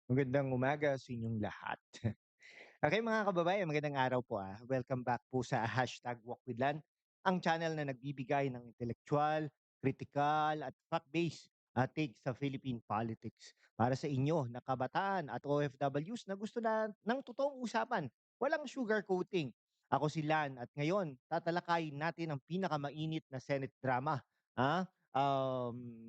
Magandang umaga sa inyong lahat. Okay mga kababayan, magandang araw po. Welcome back po sa #WalkWithLan, ang channel na nagbibigay ng intellectual, critical at fact-based take sa Philippine politics. Para sa inyo na kabataan at OFWs na gusto na ng totoong usapan, walang sugarcoating. Ako si Lan at ngayon tatalakayin natin ang pinakamainit na Senate drama. Ah,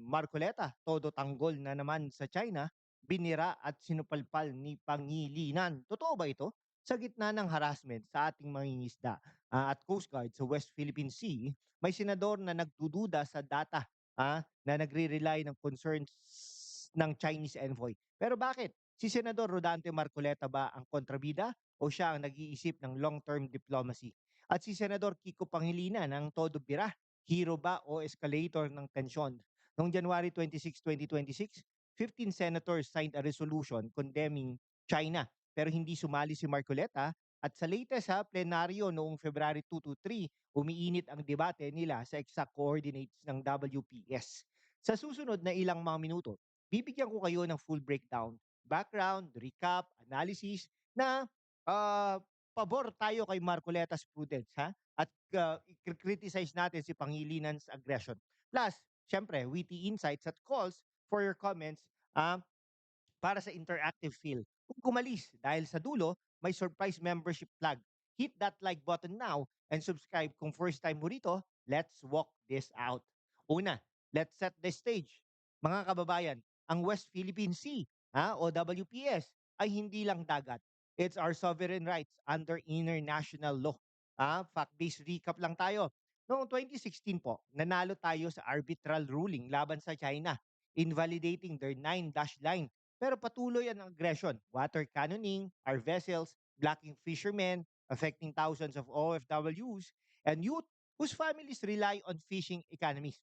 Marcoleta, todo tanggol na naman sa China, binira at sinupalpal ni Pangilinan. Totoo ba ito? Sa gitna ng harassment sa ating mangingisda at Coast Guard sa West Philippine Sea, may senador na nagdududa sa data na nagre-rely ng concerns ng Chinese envoy. Pero bakit? Si Senador Rodante Marcoleta ba ang kontrabida o siya ang nag-iisip ng long-term diplomacy? At si Senador Kiko Pangilinan ang todo bira, hero ba o escalator ng tensyon? Noong January 26, 2026, 15 senators signed a resolution condemning China pero hindi sumali si Marcoleta at sa latest plenaryo noong February 2 to 3, umiinit ang debate nila sa exact coordinates ng WPS. Sa susunod na ilang mga minuto, bibigyan ko kayo ng full breakdown, background, recap, analysis na pabor tayo kay Marcoleta's prudence at i-criticize natin si Pangilinan's aggression. Plus, syempre, witty insights at calls for your comments para sa interactive feel. Kung kumalis dahil sa dulo, may surprise membership flag. Hit that like button now and subscribe kung first time mo rito. Let's walk this out. Una, let's set the stage. Mga kababayan, ang West Philippine Sea o WPS ay hindi lang dagat. It's our sovereign rights under international law. Fact-based recap lang tayo. Noong 2016 po, nanalo tayo sa arbitral ruling laban sa China, invalidating their 9-dash line pero patuloy ang aggression, water cannoning our vessels, blocking fishermen, affecting thousands of OFWs and youth whose families rely on fishing economies.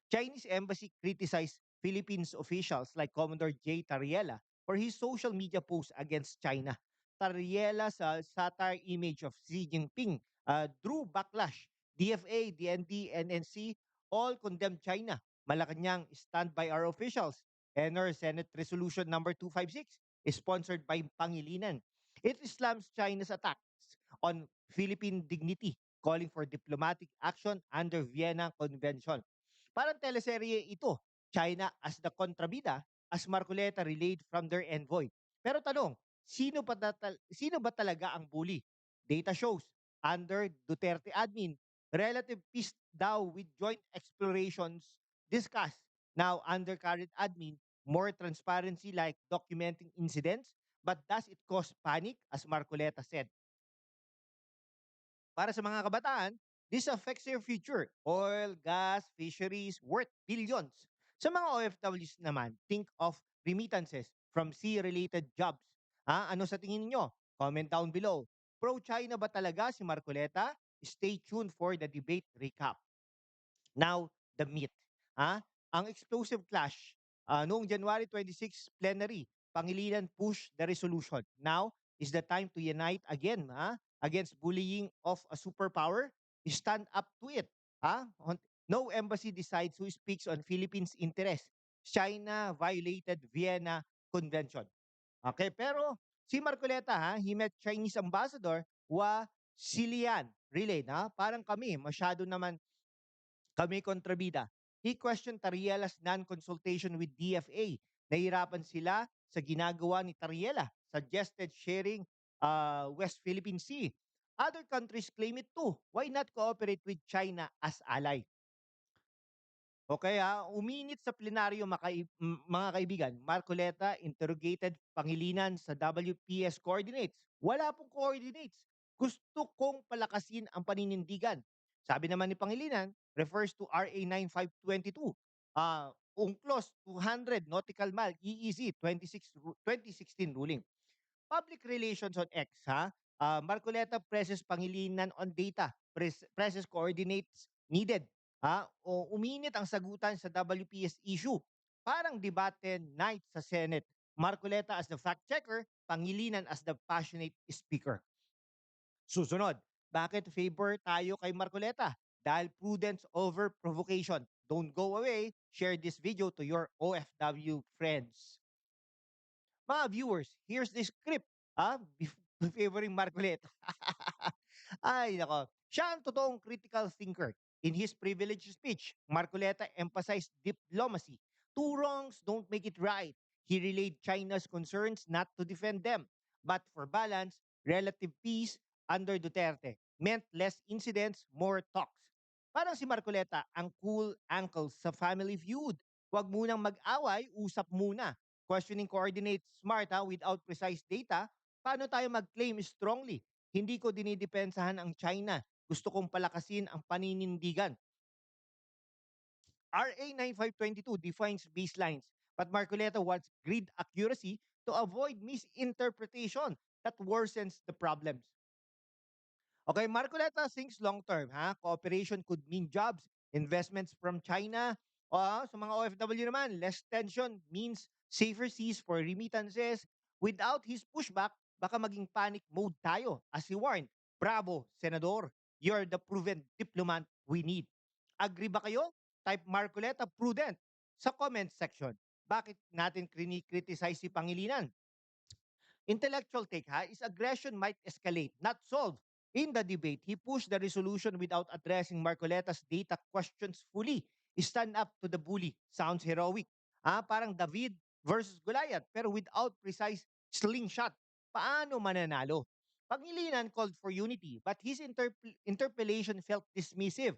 Chinese embassy criticized Philippines officials like Commodore J. Tariela for his social media posts against China. Tariela's satire image of Xi Jinping drew backlash. DFA, DND, NNC all condemned China. Malacanang stand by our officials. NR Senate Resolution number 256 is sponsored by Pangilinan. It slams China's attacks on Philippine dignity, calling for diplomatic action under Vienna Convention. Parang teleserye ito, China as the kontrabida, as Marcoleta relayed from their envoy. Pero tanong, sino ba talaga ang bully? Data shows, under Duterte admin, relative peace daw with joint explorations discussed. Now, under current admin, more transparency like documenting incidents, but does it cause panic, as Marcoleta said? Para sa mga kabataan, this affects their future. Oil, gas, fisheries, worth billions. Sa mga OFWs naman, think of remittances from sea-related jobs. Ano sa tingin niyo? Comment down below. Pro-China ba talaga si Marcoleta? Stay tuned for the debate recap. Now, the meat. Ang explosive clash noong January 26 plenary, Pangilinan pushed the resolution. Now is the time to unite again against bullying of a superpower. Stand up to it. No embassy decides who speaks on Philippines' interest. China violated Vienna Convention. Okay, pero si Marcoleta he met Chinese ambassador Hua Xilian. Relay na parang kami masyado naman kami kontrabida. He questioned Tariela's non-consultation with DFA. Nahirapan sila sa ginagawa ni Tariela. Suggested sharing West Philippine Sea. Other countries claim it too. Why not cooperate with China as ally? Okay uminit sa plenaryo mga kaibigan, Marcoleta interrogated Pangilinan sa WPS coordinates. Wala pong coordinates. Gusto kong palakasin ang paninindigan. Sabi naman ni Pangilinan, refers to RA 9522. UNCLOS 200 nautical mile EEZ 2016 ruling. Public relations on X Marcoleta presses Pangilinan on data, presses coordinates needed. O uminit ang sagutan sa WPS issue. Parang debate night sa Senate. Marcoleta as the fact checker, Pangilinan as the passionate speaker. Susunod, bakit favor tayo kay Marcoleta? Dahil prudence over provocation. Don't go away. Share this video to your OFW friends. Mga viewers, here's the script. Favoring Marcoleta. Ay, nako. Siya ang totoong critical thinker. In his privileged speech, Marcoleta emphasized diplomacy. Two wrongs don't make it right. He relayed China's concerns not to defend them, but for balance, relative peace under Duterte meant less incidents, more talks. Parang si Marcoleta, ang cool uncle sa family feud. Huwag munang mag-away, usap muna. Questioning coordinates smart without precise data. Paano tayo mag-claim strongly? Hindi ko dinidepensahan ang China. Gusto kong palakasin ang paninindigan. RA 9522 defines baselines, but Marcoleta wants grid accuracy to avoid misinterpretation that worsens the problems. Okay, Marcoleta thinks long term, cooperation could mean jobs, investments from China. O sa mga OFW naman, less tension means safer seas for remittances. Without his pushback, baka maging panic mode tayo. As he warned, bravo, Senador. You're the proven diplomat we need. Agree ba kayo? Type Marcoleta prudent sa comment section. Bakit natin criticize si Pangilinan? Intellectual take is aggression might escalate, not solve. In the debate, he pushed the resolution without addressing Marcoleta's data questions fully. Stand up to the bully. Sounds heroic. Parang David versus Goliath, pero without precise slingshot. Paano mananalo? Pangilinan called for unity, but his interpellation felt dismissive.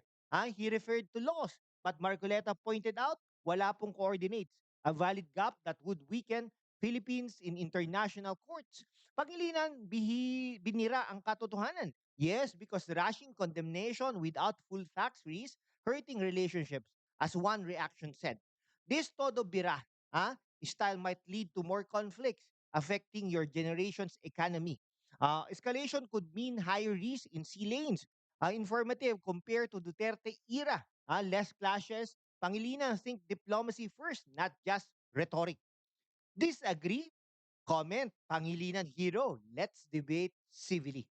He referred to laws, but Marcoleta pointed out wala pong coordinates. A valid gap that would weaken Philippines in international courts. Pangilinan, binira ang katotohanan. Yes, because rushing condemnation without full facts risks hurting relationships, as one reaction said. This todo bira style might lead to more conflicts, affecting your generation's economy. Escalation could mean higher risk in sea lanes. Informative compared to Duterte era. Less clashes. Pangilinan think diplomacy first, not just rhetoric. Disagree? Comment, Pangilinan Hero. Let's debate civilly.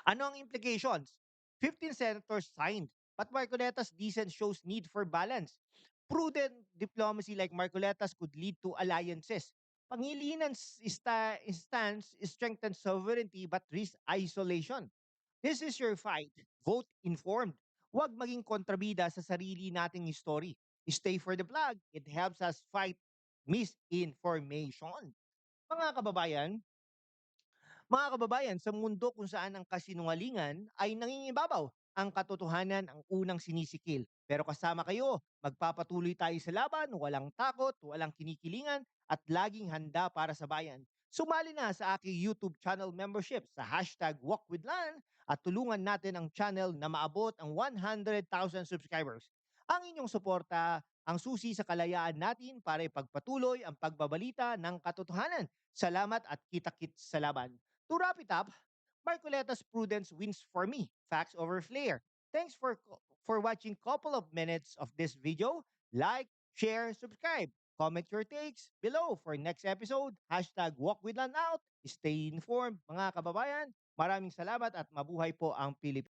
Ano ang implications? 15 senators signed, but Marcoleta's dissent shows need for balance. Prudent diplomacy like Marcoleta's could lead to alliances. Pangilinan's stance strengthens sovereignty but risks isolation. This is your fight. Vote informed. Huwag maging kontrabida sa sarili nating history. Stay for the flag. It helps us fight misinformation. Mga kababayan, sa mundo kung saan ang kasinungalingan ay nangingibabaw, ang katotohanan ang unang sinisikil. Pero kasama kayo, magpapatuloy tayo sa laban, walang takot, walang kinikilingan, at laging handa para sa bayan. Sumali na sa aking YouTube channel membership sa hashtag #WalkWithLan at tulungan natin ang channel na maabot ang 100,000 subscribers. Ang inyong suporta ang susi sa kalayaan natin para ipagpatuloy ang pagbabalita ng katotohanan. Salamat at kita-kits sa laban. To wrap it up, Marcoleta's prudence wins for me. Facts over flair. Thanks for watching couple of minutes of this video. Like, share, subscribe. Comment your takes below for next episode. Hashtag #WalkWithLan out. Stay informed, mga kababayan. Maraming salamat at mabuhay po ang Pilipinas.